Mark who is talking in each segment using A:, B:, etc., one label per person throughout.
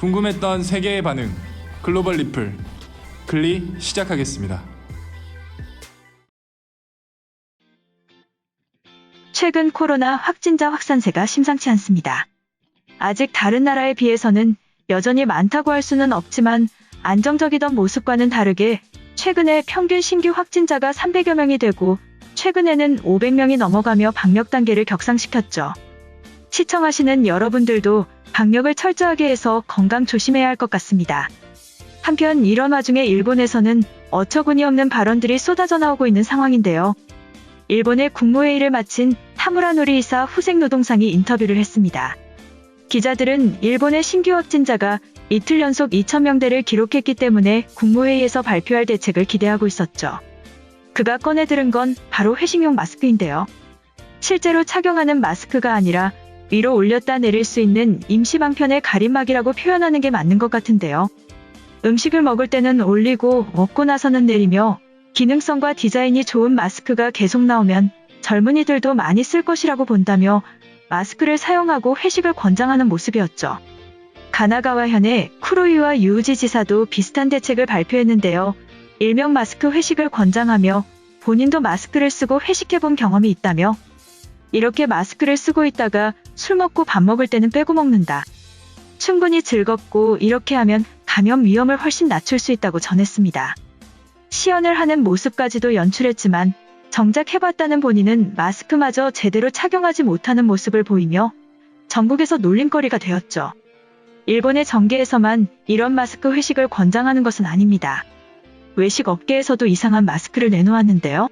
A: 궁금했던 세계의 반응, 글로벌 리플, 글리 시작하겠습니다.
B: 최근 코로나 확진자 확산세가 심상치 않습니다. 아직 다른 나라에 비해서는 여전히 많다고 할 수는 없지만 안정적이던 모습과는 다르게 최근에 평균 신규 확진자가 300여 명이 되고 최근에는 500명이 넘어가며 방역 단계를 격상시켰죠. 시청하시는 여러분들도 방역을 철저하게 해서 건강 조심해야 할 것 같습니다. 한편 이런 와중에 일본에서는 어처구니 없는 발언들이 쏟아져 나오고 있는 상황인데요. 일본의 국무회의를 마친 타무라 노리이사 후생노동상이 인터뷰를 했습니다. 기자들은 일본의 신규 확진자가 이틀 연속 2,000명대를 기록했기 때문에 국무회의에서 발표할 대책을 기대하고 있었죠. 그가 꺼내들은 건 바로 회식용 마스크인데요. 실제로 착용하는 마스크가 아니라 위로 올렸다 내릴 수 있는 임시방편의 가림막이라고 표현하는 게 맞는 것 같은데요. 음식을 먹을 때는 올리고 먹고 나서는 내리며 기능성과 디자인이 좋은 마스크가 계속 나오면 젊은이들도 많이 쓸 것이라고 본다며 마스크를 사용하고 회식을 권장하는 모습이었죠. 가나가와현의 쿠로이와 유우지 지사도 비슷한 대책을 발표했는데요. 일명 마스크 회식을 권장하며 본인도 마스크를 쓰고 회식해본 경험이 있다며 이렇게 마스크를 쓰고 있다가 술 먹고 밥 먹을 때는 빼고 먹는다. 충분히 즐겁고 이렇게 하면 감염 위험을 훨씬 낮출 수 있다고 전했습니다. 시연을 하는 모습까지도 연출했지만 정작 해봤다는 본인은 마스크마저 제대로 착용하지 못하는 모습을 보이며 전국에서 놀림거리가 되었죠. 일본의 정계에서만 이런 마스크 회식을 권장하는 것은 아닙니다. 외식 업계에서도 이상한 마스크를 내놓았는데요.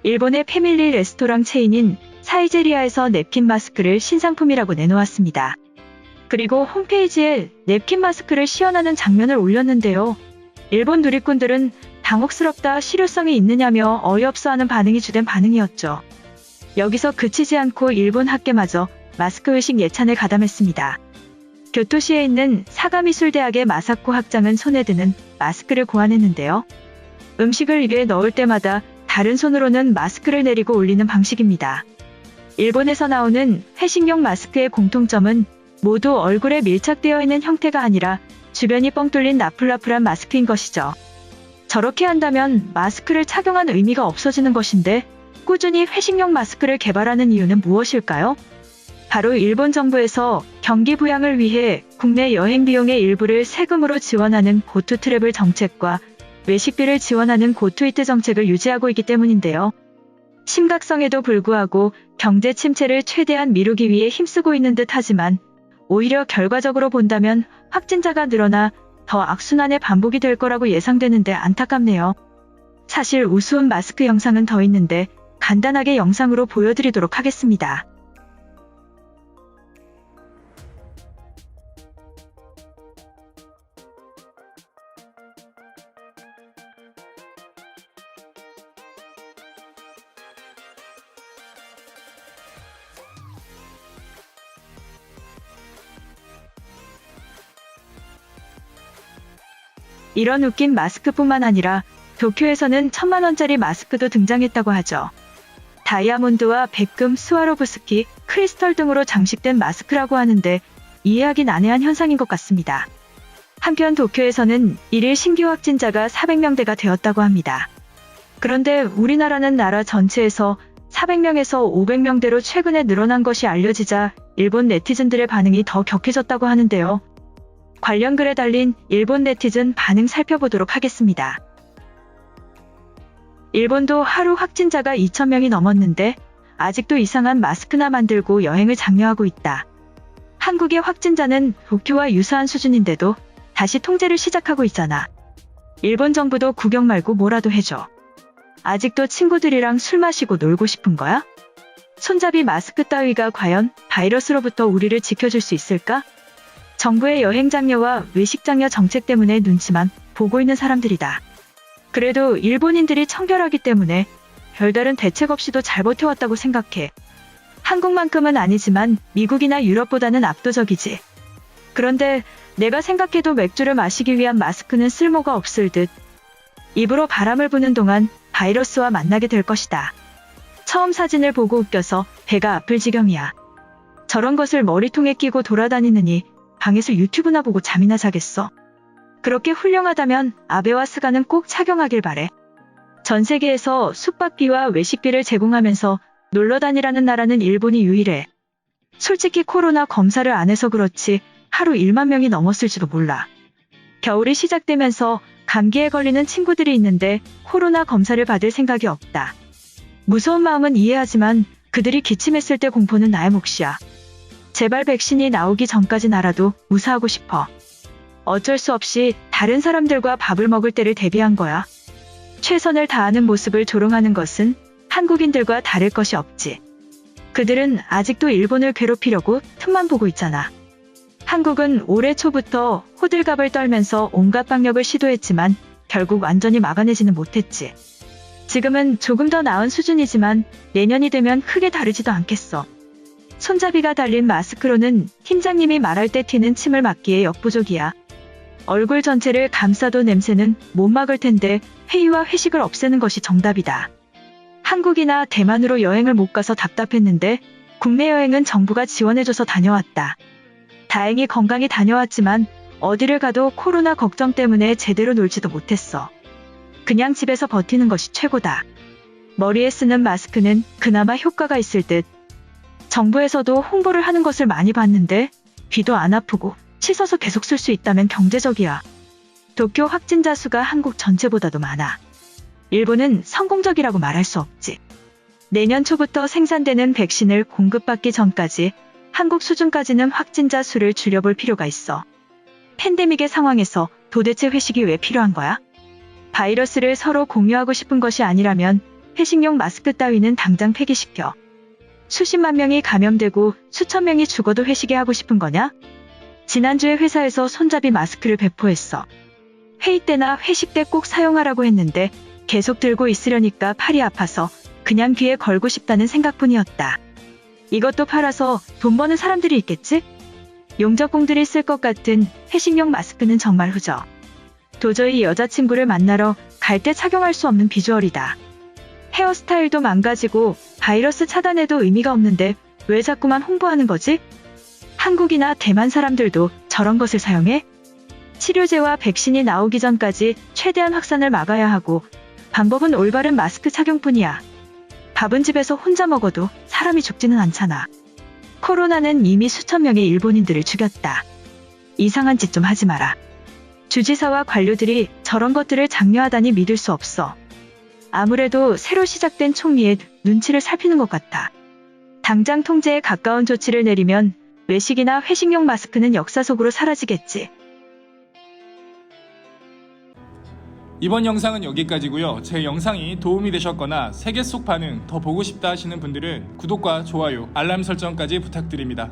B: 일본의 패밀리 레스토랑 체인인 사이제리아에서 냅킨 마스크를 신상품이라고 내놓았습니다. 그리고 홈페이지에 냅킨 마스크를 시연하는 장면을 올렸는데요. 일본 누리꾼들은 당혹스럽다, 실효성이 있느냐며 어이없어하는 반응이 주된 반응이었죠. 여기서 그치지 않고 일본 학계마저 마스크 회식 예찬을 가담했습니다. 교토시에 있는 사가미술대학의 마사코 학장은 손에 드는 마스크를 고안했는데요. 음식을 입에 넣을 때마다 다른 손으로는 마스크를 내리고 올리는 방식입니다. 일본에서 나오는 회식용 마스크의 공통점은 모두 얼굴에 밀착되어 있는 형태가 아니라 주변이 뻥 뚫린 나풀나풀한 마스크인 것이죠. 저렇게 한다면 마스크를 착용한 의미가 없어지는 것인데 꾸준히 회식용 마스크를 개발하는 이유는 무엇일까요? 바로 일본 정부에서 경기 부양을 위해 국내 여행 비용의 일부를 세금으로 지원하는 고투 트래블 정책과 외식비를 지원하는 고투이트 정책을 유지하고 있기 때문인데요. 심각성에도 불구하고 경제 침체를 최대한 미루기 위해 힘쓰고 있는 듯 하지만 오히려 결과적으로 본다면 확진자가 늘어나 더 악순환의 반복이 될 거라고 예상되는데 안타깝네요. 사실 우스운 마스크 영상은 더 있는데 간단하게 영상으로 보여드리도록 하겠습니다. 이런 웃긴 마스크뿐만 아니라 도쿄에서는 1,000만원짜리 마스크도 등장했다고 하죠. 다이아몬드와 백금, 스와로브스키, 크리스털 등으로 장식된 마스크라고 하는데 이해하기 난해한 현상인 것 같습니다. 한편 도쿄에서는 1일 신규 확진자가 400명대가 되었다고 합니다. 그런데 우리나라는 나라 전체에서 400명에서 500명대로 최근에 늘어난 것이 알려지자 일본 네티즌들의 반응이 더 격해졌다고 하는데요. 관련 글에 달린 일본 네티즌 반응 살펴보도록 하겠습니다. 일본도 하루 확진자가 2,000명이 넘었는데 아직도 이상한 마스크나 만들고 여행을 장려하고 있다. 한국의 확진자는 도쿄와 유사한 수준인데도 다시 통제를 시작하고 있잖아. 일본 정부도 구경 말고 뭐라도 해줘. 아직도 친구들이랑 술 마시고 놀고 싶은 거야? 손잡이 마스크 따위가 과연 바이러스로부터 우리를 지켜줄 수 있을까? 정부의 여행 장려와 외식 장려 정책 때문에 눈치만 보고 있는 사람들이다. 그래도 일본인들이 청결하기 때문에 별다른 대책 없이도 잘 버텨왔다고 생각해. 한국만큼은 아니지만 미국이나 유럽보다는 압도적이지. 그런데 내가 생각해도 맥주를 마시기 위한 마스크는 쓸모가 없을 듯. 입으로 바람을 부는 동안 바이러스와 만나게 될 것이다. 처음 사진을 보고 웃겨서 배가 아플 지경이야. 저런 것을 머리통에 끼고 돌아다니느니 방에서 유튜브나 보고 잠이나 자겠어. 그렇게 훌륭하다면 아베와 스가는 꼭 착용하길 바래. 전 세계에서 숙박비와 외식비를 제공하면서 놀러 다니라는 나라는 일본이 유일해. 솔직히 코로나 검사를 안 해서 그렇지 하루 1만 명이 넘었을지도 몰라. 겨울이 시작되면서 감기에 걸리는 친구들이 있는데 코로나 검사를 받을 생각이 없다. 무서운 마음은 이해하지만 그들이 기침했을 때 공포는 나의 몫이야. 제발 백신이 나오기 전까지 나라도 무사하고 싶어. 어쩔 수 없이 다른 사람들과 밥을 먹을 때를 대비한 거야. 최선을 다하는 모습을 조롱하는 것은 한국인들과 다를 것이 없지. 그들은 아직도 일본을 괴롭히려고 틈만 보고 있잖아. 한국은 올해 초부터 호들갑을 떨면서 온갖 방역을 시도했지만 결국 완전히 막아내지는 못했지. 지금은 조금 더 나은 수준이지만 내년이 되면 크게 다르지도 않겠어. 손잡이가 달린 마스크로는 팀장님이 말할 때 튀는 침을 막기에 역부족이야. 얼굴 전체를 감싸도 냄새는 못 막을 텐데 회의와 회식을 없애는 것이 정답이다. 한국이나 대만으로 여행을 못 가서 답답했는데 국내 여행은 정부가 지원해줘서 다녀왔다. 다행히 건강히 다녀왔지만 어디를 가도 코로나 걱정 때문에 제대로 놀지도 못했어. 그냥 집에서 버티는 것이 최고다. 머리에 쓰는 마스크는 그나마 효과가 있을 듯. 정부에서도 홍보를 하는 것을 많이 봤는데 귀도 안 아프고 씻어서 계속 쓸 수 있다면 경제적이야. 도쿄 확진자 수가 한국 전체보다도 많아. 일본은 성공적이라고 말할 수 없지. 내년 초부터 생산되는 백신을 공급받기 전까지 한국 수준까지는 확진자 수를 줄여볼 필요가 있어. 팬데믹의 상황에서 도대체 회식이 왜 필요한 거야? 바이러스를 서로 공유하고 싶은 것이 아니라면 회식용 마스크 따위는 당장 폐기시켜. 수십만 명이 감염되고 수천 명이 죽어도 회식이 하고 싶은 거냐? 지난주에 회사에서 손잡이 마스크를 배포했어. 회의 때나 회식 때 꼭 사용하라고 했는데 계속 들고 있으려니까 팔이 아파서 그냥 귀에 걸고 싶다는 생각뿐이었다. 이것도 팔아서 돈 버는 사람들이 있겠지? 용접공들이 쓸 것 같은 회식용 마스크는 정말 후져. 도저히 여자친구를 만나러 갈 때 착용할 수 없는 비주얼이다. 헤어스타일도 망가지고 바이러스 차단에도 의미가 없는데 왜 자꾸만 홍보하는 거지? 한국이나 대만 사람들도 저런 것을 사용해? 치료제와 백신이 나오기 전까지 최대한 확산을 막아야 하고 방법은 올바른 마스크 착용뿐이야. 밥은 집에서 혼자 먹어도 사람이 죽지는 않잖아. 코로나는 이미 수천 명의 일본인들을 죽였다. 이상한 짓 좀 하지 마라. 주지사와 관료들이 저런 것들을 장려하다니 믿을 수 없어. 아무래도 새로 시작된 총리의 눈치를 살피는 것 같아. 당장 통제에 가까운 조치를 내리면 외식이나 회식용 마스크는 역사 속으로 사라지겠지.
A: 이번 영상은 여기까지고요. 제 영상이 도움이 되셨거나 세계 속 반응 더 보고 싶다 하시는 분들은 구독과 좋아요, 알람 설정까지 부탁드립니다.